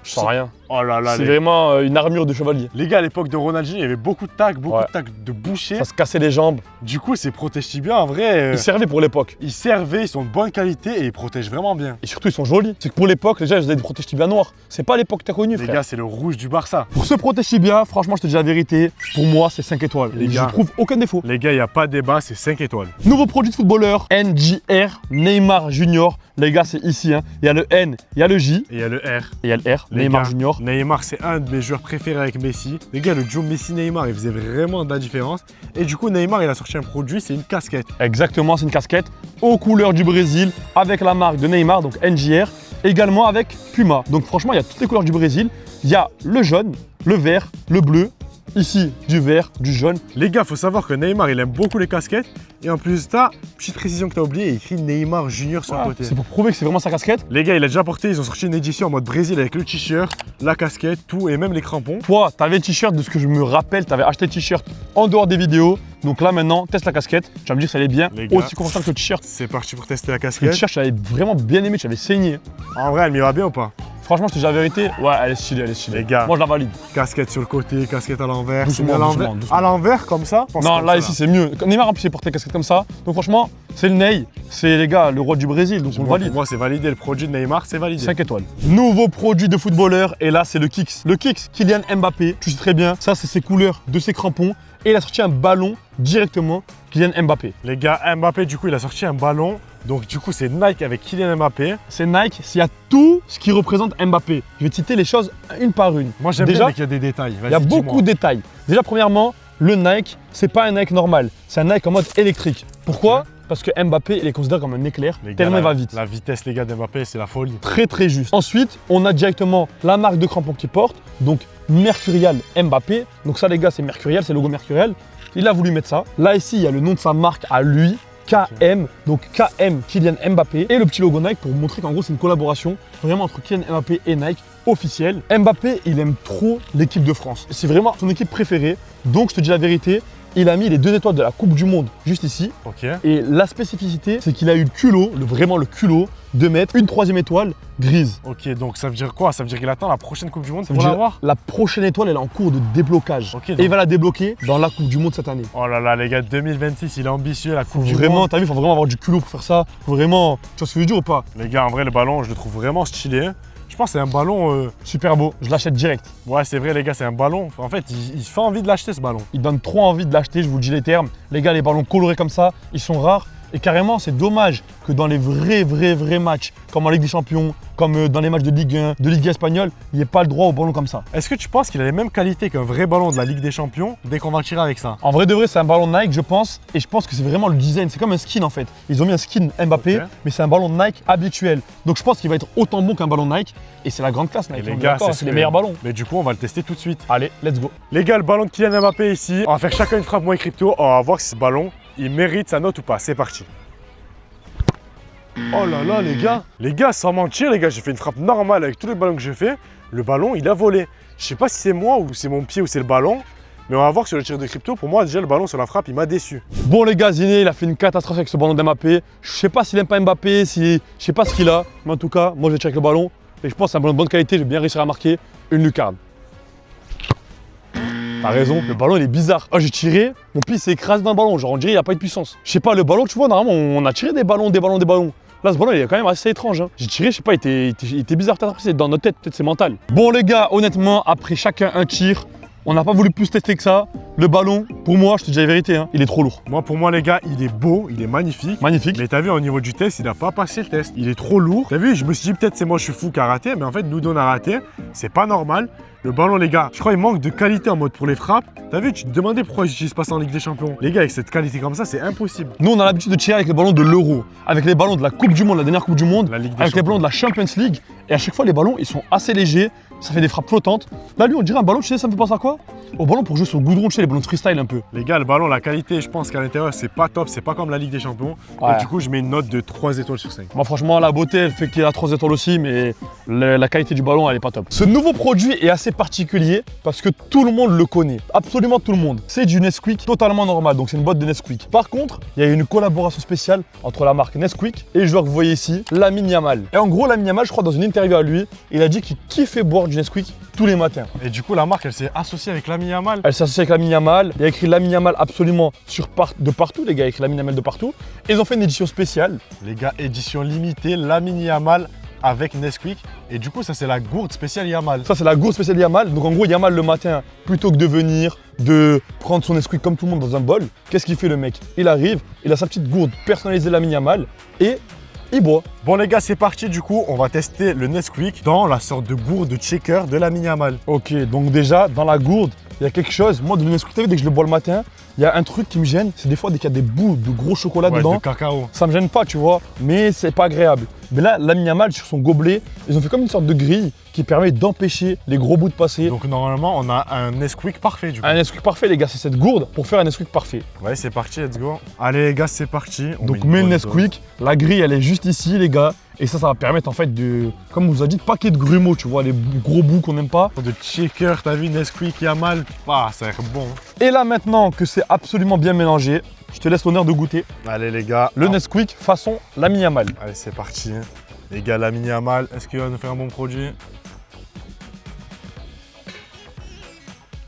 Je sens rien. oh là là, C'est vraiment une armure de chevalier. les gars, à l'époque de Ronaldinho, il y avait beaucoup de tacs, de bouchées. Ça se cassait les jambes. Du coup, ces protège-tibias, en vrai, Ils servaient pour l'époque. ils servaient, ils sont de bonne qualité et ils protègent vraiment bien. Et surtout, ils sont jolis. C'est que pour l'époque, les gens, ils faisaient des protège-tibias noirs. C'est pas l'époque que t'as connu, Les frère. gars, c'est le rouge du Barça. Pour ce protège-tibia, franchement, je te dis la vérité, pour moi, c'est 5 étoiles. Les Et gars. je trouve aucun défaut. Les gars, il n'y a pas de débat, c'est 5 étoiles. Nouveau produit de footballeur, NJR, Neymar Junior. Les gars, c'est ici. Hein. Il y a le N, il y a le J, Et il y a le R. et il y a le R, Les Neymar gars. Junior. Neymar, c'est un de mes joueurs préférés avec Messi. Les gars, le duo Messi-Neymar, il faisait vraiment de la différence. Et du coup, Neymar, il a sorti un produit, c'est une casquette. Exactement, c'est une casquette aux couleurs du Brésil avec la marque de Neymar, donc NJR, également avec Puma. Donc franchement, il y a toutes les couleurs du Brésil. Il y a le jaune, le vert, le bleu, ici du vert, du jaune. Les gars, faut savoir que Neymar, il aime beaucoup les casquettes. Et en plus de ça, petite précision que tu as oublié, il écrit Neymar Junior sur le côté. C'est pour prouver que c'est vraiment sa casquette. Les gars, il a déjà porté, ils ont sorti une édition en mode Brésil avec le t-shirt, la casquette, tout et même les crampons. Toi, tu avais le t-shirt, de ce que je me rappelle, tu avais acheté le t-shirt en dehors des vidéos. Donc là maintenant, teste la casquette. Tu vas me dire que ça allait bien, Les gars, aussi confortable que le t-shirt. C'est parti pour tester la Le casquette. t-shirt, j'avais vraiment bien aimé, j'avais saigné. En vrai, elle m'ira bien ou pas? Franchement, je te dis la vérité, ouais, elle est stylée, elle est stylée. Les gars. Moi, je la valide. Casquette sur le côté, casquette à l'envers. Doucement, C'est mieux à l'envers. doucement, doucement. À l'envers, comme ça je pense Non, comme là, ça, ici, c'est mieux. Neymar, en plus, il portait casquette comme ça. Donc, franchement, c'est le Ney. C'est, les gars, le roi du Brésil. Donc, on le Moi, valide. pour moi, c'est validé. Le produit de Neymar, c'est validé. 5 étoiles. Nouveau produit de footballeur. Et là, c'est le Kicks. Le Kicks, Kylian Mbappé. Tu sais très bien. Ça, c'est ses couleurs de ses crampons. Et il a sorti un ballon directement, Kylian Mbappé. Les gars, Mbappé, du coup, il a sorti un ballon. Donc, du coup, c'est Nike avec Kylian Mbappé. C'est Nike. Il y a tout ce qui représente Mbappé. Je vais te citer les choses une par une. Moi, j'aime Déjà, bien qu'il y a des détails. il y a Vas-y, beaucoup dis-moi. de détails. Déjà, premièrement, le Nike, c'est pas un Nike normal. C'est un Nike en mode électrique. Pourquoi? Parce que Mbappé, il est considéré comme un éclair, Les gars, tellement il va vite. La vitesse, les gars, d'Mbappé, c'est la folie. Très très juste. Ensuite, on a directement la marque de crampons qu'il porte, donc Mercurial Mbappé. Donc ça les gars, c'est Mercurial, c'est le logo Mercurial. Il a voulu mettre ça. Là ici, il y a le nom de sa marque à lui, KM, donc KM Kylian Mbappé. Et le petit logo Nike pour vous montrer qu'en gros c'est une collaboration vraiment entre Kylian Mbappé et Nike officielle. Mbappé, il aime trop l'équipe de France. C'est vraiment son équipe préférée. Donc je te dis la vérité, il a mis les 2 étoiles de la Coupe du Monde juste ici. Ok. Et la spécificité, c'est qu'il a eu le culot, vraiment le culot, de mettre une 3e étoile grise. Ok, donc ça veut dire quoi? Ça veut dire qu'il attend la prochaine Coupe du Monde Ça veut pour dire l'avoir? la prochaine étoile, elle est en cours de déblocage. Ok, et donc- il va la débloquer dans la Coupe du Monde cette année. Oh là là, les gars, 2026, il est ambitieux, la Coupe du Vraiment, Monde. t'as vu, il faut vraiment avoir du culot pour faire ça. Faut vraiment. Tu vois ce que je veux dire ou pas? Les gars, en vrai, le ballon, je le trouve vraiment stylé. Je pense que c'est un ballon. Super beau, je l'achète direct. Ouais, c'est vrai, les gars, c'est un ballon. En fait, il fait envie de l'acheter, ce ballon. Il donne trop envie de l'acheter, je vous dis les termes. Les gars, les ballons colorés comme ça, ils sont rares. Et carrément, c'est dommage que dans les vrais matchs, comme en Ligue des Champions, comme dans les matchs de Ligue 1, de Ligue espagnole, il n'y ait pas le droit au ballon comme ça. Est-ce que tu penses qu'il a les mêmes qualités qu'un vrai ballon de la Ligue des Champions dès qu'on va le tirer avec ça? En vrai de vrai, c'est un ballon Nike, je pense. Et je pense que c'est vraiment le design. C'est comme un skin en fait. Ils ont mis un skin Mbappé, Ok. mais c'est un ballon Nike habituel. Donc je pense qu'il va être autant bon qu'un ballon Nike. Et c'est la grande classe Nike. Et les On est gars, d'accord, c'est c'est les meilleurs ballons. Mais du coup, on va le tester tout de suite. Allez, let's go. Les gars, le ballon de Kylian Mbappé ici. On va faire chacun une frappe moins crypto. On va voir si ce ballon, il mérite sa note ou pas. C'est parti. Oh là là, les gars. Les gars, sans mentir, les gars, j'ai fait une frappe normale avec tous les ballons que j'ai fait. Le ballon, il a volé. Je sais pas si c'est moi ou c'est mon pied ou c'est le ballon. Mais on va voir sur le tir de crypto. Pour moi, déjà, le ballon sur la frappe, il m'a déçu. Bon les gars, Ziné, il a fait une catastrophe avec ce ballon d'Mbappé. Je sais pas s'il aime pas Mbappé, je sais pas ce qu'il a. Mais en tout cas, moi je vais check le ballon. Et je pense que c'est un ballon de bonne qualité. Je vais bien réussir à marquer une lucarne. T'as raison, le ballon il est bizarre. Oh, j'ai tiré, mon pied s'est écrasé dans le ballon. Genre on dirait il n'y a pas eu de puissance. Je sais pas, le ballon, tu vois, normalement on a tiré des ballons. Là, ce ballon, il est quand même assez étrange. Hein. J'ai tiré, je sais pas, il était bizarre. Peut-être après, c'est dans notre tête, peut-être c'est mental. Bon, les gars, honnêtement, après chacun un tir, on n'a pas voulu plus tester que ça. Le ballon, pour moi, je te dis la vérité, hein, il est trop lourd. Moi, pour moi, les gars, il est beau, il est magnifique. Magnifique. Mais t'as vu, au niveau du test, il n'a pas passé le test. Il est trop lourd. T'as vu, je me suis dit peut-être c'est moi, je suis fou qui a raté. Mais en fait, nous deux, on a raté. C'est pas normal. Le ballon, les gars, je crois qu'il manque de qualité en mode pour les frappes. T'as vu, tu te demandais pourquoi ils utilisent pas ça en Ligue des Champions. Les gars, avec cette qualité comme ça, c'est impossible. Nous, on a l'habitude de tirer avec les ballons de l'Euro, avec les ballons de la Coupe du Monde, la dernière Coupe du Monde, La Ligue des avec les Champions. ballons de la Champions League. Et à chaque fois, les ballons, ils sont assez légers. Ça fait des frappes flottantes. Là, lui, on dirait un ballon, tu sais, ça me fait penser à quoi? Au ballon pour jouer sur le goudron, tu sais, les ballons de freestyle un peu. Les gars, le ballon, la qualité, je pense qu'à l'intérieur, c'est pas top. C'est pas comme la Ligue des Champions. Ouais. Donc, du coup, je mets une note de 3 étoiles sur 5. Moi, franchement, la beauté, elle fait qu'il a 3 étoiles aussi, mais la qualité du ballon, elle est pas top. Ce nouveau produit est assez particulier parce que tout le monde le connaît. Absolument tout le monde. C'est du Nesquik totalement normal, donc c'est une boîte de Nesquik. Par contre, il y a une collaboration spéciale entre la marque Nesquik et le joueur que vous voyez ici, Lamine Yamal. Et en gros, Lamine Yamal, je crois, dans une interview à lui, il a dit qu'il kiffait boire du Nesquik tous les matins. Et du coup, la marque, elle s'est associée avec Lamine Yamal. Elle s'associe avec Lamine Yamal. Il y a écrit Lamine Yamal absolument de partout, les gars. Il y a écrit Lamine Yamal de partout. Et ils ont fait une édition spéciale. Les gars, édition limitée, Lamine Yamal avec Nesquik. Et du coup, ça, c'est la gourde spéciale Yamal. Ça, c'est la gourde spéciale Yamal. Donc, en gros, Yamal, le matin, plutôt que de venir, de prendre son Nesquik comme tout le monde dans un bol, qu'est-ce qu'il fait, le mec? Il arrive, il a sa petite gourde personnalisée Lamine Yamal et il boit. Bon les gars, c'est parti du coup, on va tester le Nesquik dans la sorte de gourde de shaker de Lamine Yamal. Ok, donc déjà, dans la gourde, il y a quelque chose. Moi, de Nesquik, dès que je le bois le matin, il y a un truc qui me gêne. C'est des fois, dès qu'il y a des bouts de gros chocolat Ouais, dedans, de cacao. ça me gêne pas, tu vois. Mais c'est pas agréable. Mais là, Lamine Yamal, sur son gobelet, ils ont fait comme une sorte de grille qui permet d'empêcher les gros bouts de passer. Donc normalement, on a un Nesquik parfait du coup. Un Nesquik parfait, les gars, c'est cette gourde pour faire un Nesquik parfait. Ouais, c'est parti, let's go. Allez les gars, c'est parti. On Donc, met mets une le bonne Nesquik, la grille, elle est juste ici, les gars. Et ça va permettre en fait de, comme on vous a dit, de paquet de grumeaux, tu vois, les gros bouts qu'on n'aime pas. dose de shaker, t'as vu Nesquik Yamal. Ah, ça a l'air bon. Et là, maintenant que c'est absolument bien mélangé, je te laisse l'honneur de goûter Allez les gars. le Nesquik façon Lamine Yamal. Allez, c'est parti. Les gars, Lamine Yamal, est-ce qu'il va nous faire un bon produit?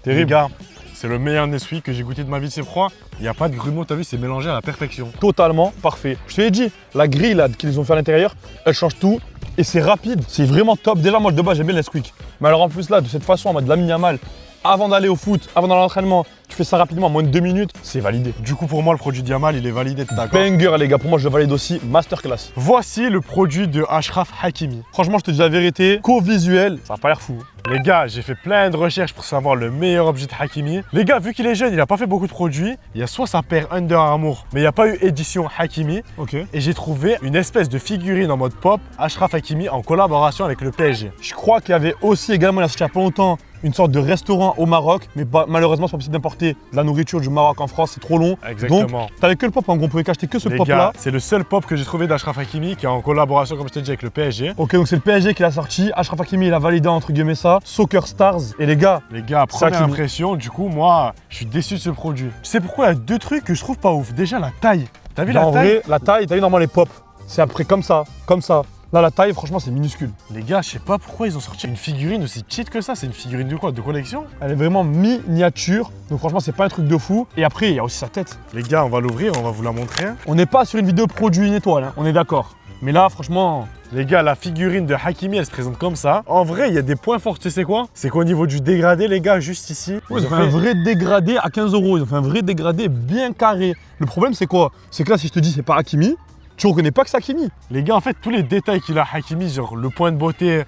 Les Terrible. gars, c'est le meilleur Nesquik que j'ai goûté de ma vie, c'est froid. Il n'y a pas de grumeaux, t'as vu, c'est mélangé à la perfection. Totalement parfait. Je te l'ai dit, la grille là qu'ils ont fait à l'intérieur, elle change tout et c'est rapide, c'est vraiment top. Déjà moi de base j'aime bien le Nesquik, mais alors en plus là de cette façon en mode Lamine Yamal, avant d'aller au foot, avant d'aller à l'entraînement, tu fais ça rapidement en moins de 2 minutes, c'est validé. Du coup, pour moi, le produit Yamal, il est validé, t'es d'accord? Banger les gars, pour moi je le valide aussi, masterclass. Voici le produit de Achraf Hakimi. Franchement je te dis la vérité, co-visuel, ça a pas l'air fou. Les gars, j'ai fait plein de recherches pour savoir le meilleur objet de Hakimi. Les gars, vu qu'il est jeune, il a pas fait beaucoup de produits. Il y a soit sa paire Under Armour, mais il n'y a pas eu édition Hakimi. Ok. Et j'ai trouvé une espèce de figurine en mode pop, Achraf Hakimi, en collaboration avec le PSG. Je crois qu'il y avait aussi également, il y a sorti il y a pas longtemps, une sorte de restaurant au Maroc, mais malheureusement c'est pas possible d'importer de la nourriture du Maroc en France, c'est trop long. Exactement. Donc t'avais que le pop, en gros on pouvait qu'acheter que ce Les pop gars, là. c'est le seul pop que j'ai trouvé d'Achraf Hakimi qui est en collaboration, comme je t'ai dit, avec le PSG. Ok, donc c'est le PSG qui l'a sorti. Achraf Hakimi, il a validé entre guillemets ça. Soccer Stars. Et les gars, Les gars, Ça première qui- impression, du coup, moi, je suis déçu de ce produit. Tu sais pourquoi? Il y a deux trucs que je trouve pas ouf. Déjà, la taille. T'as vu la en taille? vrai, la taille, t'as vu normalement les pop. C'est après comme ça, comme ça. Là, la taille, franchement, c'est minuscule. Les gars, je sais pas pourquoi ils ont sorti une figurine aussi petite que ça. C'est une figurine de quoi? De collection? Elle est vraiment miniature. Donc franchement, c'est pas un truc de fou. Et après, il y a aussi sa tête. Les gars, on va l'ouvrir, on va vous la montrer. On n'est pas sur une vidéo produit une étoile, hein, on est d'accord. Mais là, franchement, Les gars, la figurine de Hakimi, elle se présente comme ça. En vrai, il y a des points forts, tu sais quoi? C'est qu'au niveau du dégradé, les gars, juste ici, ils ont fait un vrai dégradé à 15 €. Ils ont fait un vrai dégradé bien carré. Le problème, c'est quoi? C'est que là, si je te dis c'est pas Hakimi, tu reconnais pas que c'est Hakimi. Les gars, en fait, tous les détails qu'il a Hakimi, genre le point de beauté,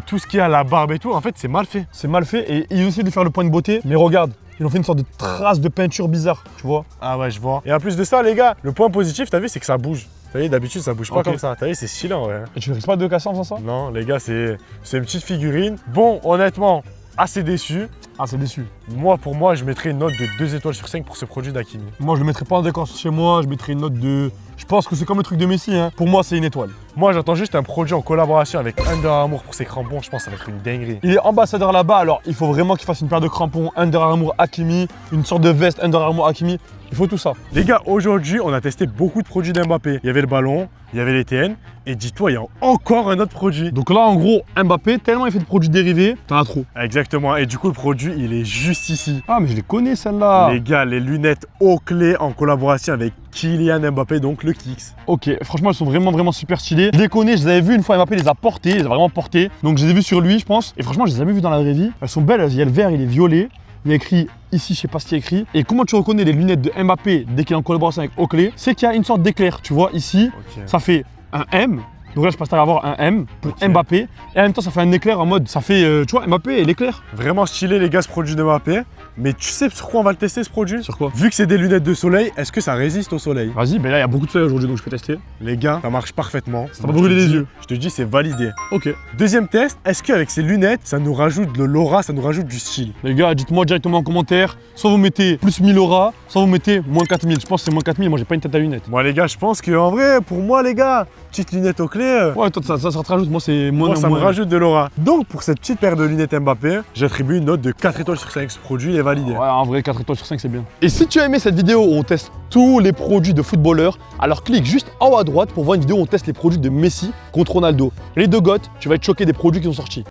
tout ce qu'il y a, la barbe et tout, en fait, c'est mal fait. C'est mal fait et ils essaient de faire le point de beauté. Mais regarde, ils ont fait une sorte de trace de peinture bizarre, tu vois. Ah ouais, je vois. Et en plus de ça, les gars, le point positif, t'as vu, c'est que ça bouge. T'as vu, d'habitude, ça bouge pas Ok. comme ça. T'as vu, c'est stylé en vrai. Et tu risques pas de casser en faisant ça? Non, les gars, c'est une petite figurine. Bon, honnêtement, assez déçu. Ah, c'est déçu. Moi, pour moi, je mettrais une note de 2 étoiles sur 5 pour ce produit d'Hakimi. Moi, je le mettrais pas en décor chez moi, je mettrais une note de. Je pense que c'est comme le truc de Messi, hein. Pour moi, c'est une étoile. Moi, j'attends juste un produit en collaboration avec Under Armour pour ses crampons. Je pense que ça va être une dinguerie. Il est ambassadeur là-bas, alors il faut vraiment qu'il fasse une paire de crampons Under Armour Hakimi, une sorte de veste Under Armour Hakimi. Il faut tout ça. Les gars, aujourd'hui, on a testé beaucoup de produits d'Mbappé. Il y avait le ballon, il y avait les TN, et dis-toi, il y a encore un autre produit. Donc là, en gros, Mbappé, tellement il fait de produits dérivés, t'en as trop. Exactement, et du coup, le produit, il est juste ici. Ah, mais je les connais celles-là. Les gars, les lunettes Oakley en collaboration avec Kylian Mbappé, donc le Kicks. Ok, franchement, elles sont vraiment super stylées. Je les connais, je les avais vues une fois, Mbappé les a portées, il les a vraiment portées. Donc je les ai vues sur lui, je pense. Et franchement, je les ai jamais vues dans la vraie vie. Elles sont belles, il y a le vert, il est violet. Il y a écrit ici, je sais pas ce qu'il y a écrit. Et comment tu reconnais les lunettes de Mbappé dès qu'il est en collaboration avec Oakley? C'est qu'il y a une sorte d'éclair, tu vois, ici, Ok. ça fait un M. Donc là, je passe à avoir un M pour Ok. Mbappé. Et en même temps, ça fait un éclair en mode, ça fait, tu vois, Mbappé et l'éclair. Vraiment stylé, les gars, ce produit d'Mbappé. Mais tu sais sur quoi on va le tester, ce produit? Sur quoi? Vu que c'est des lunettes de soleil, est-ce que ça résiste au soleil? Vas-y, ben là, il y a beaucoup de soleil aujourd'hui, donc je peux tester. Les gars, ça marche parfaitement. Ça va brûler les yeux. Je te dis, c'est validé. Ok. Deuxième test, est-ce qu'avec ces lunettes, ça nous rajoute de l'aura, ça nous rajoute du style? Les gars, dites-moi directement en commentaire. Soit vous mettez plus 1000 aura, soit vous mettez moins 4000. Je pense que c'est moins 4000. Moi, j'ai pas une tête à lunettes. Moi, les gars, je pense qu'en vrai, pour moi, les gars, petite lunette au clé, Ouais, toi, ça te rajoute. Moi, c'est moins. moi, ça me moins. rajoute de l'aura. Donc, pour cette petite paire de lunettes Mbappé, j'attribue une note de 4 étoiles sur 5. Ce produit est validé. Ouais, en vrai, 4 étoiles sur 5, c'est bien. Et si tu as aimé cette vidéo où on teste tous les produits de footballeurs, alors clique juste en haut à droite pour voir une vidéo où on teste les produits de Messi contre Ronaldo. Les deux gottes, tu vas être choqué des produits qui sont sortis.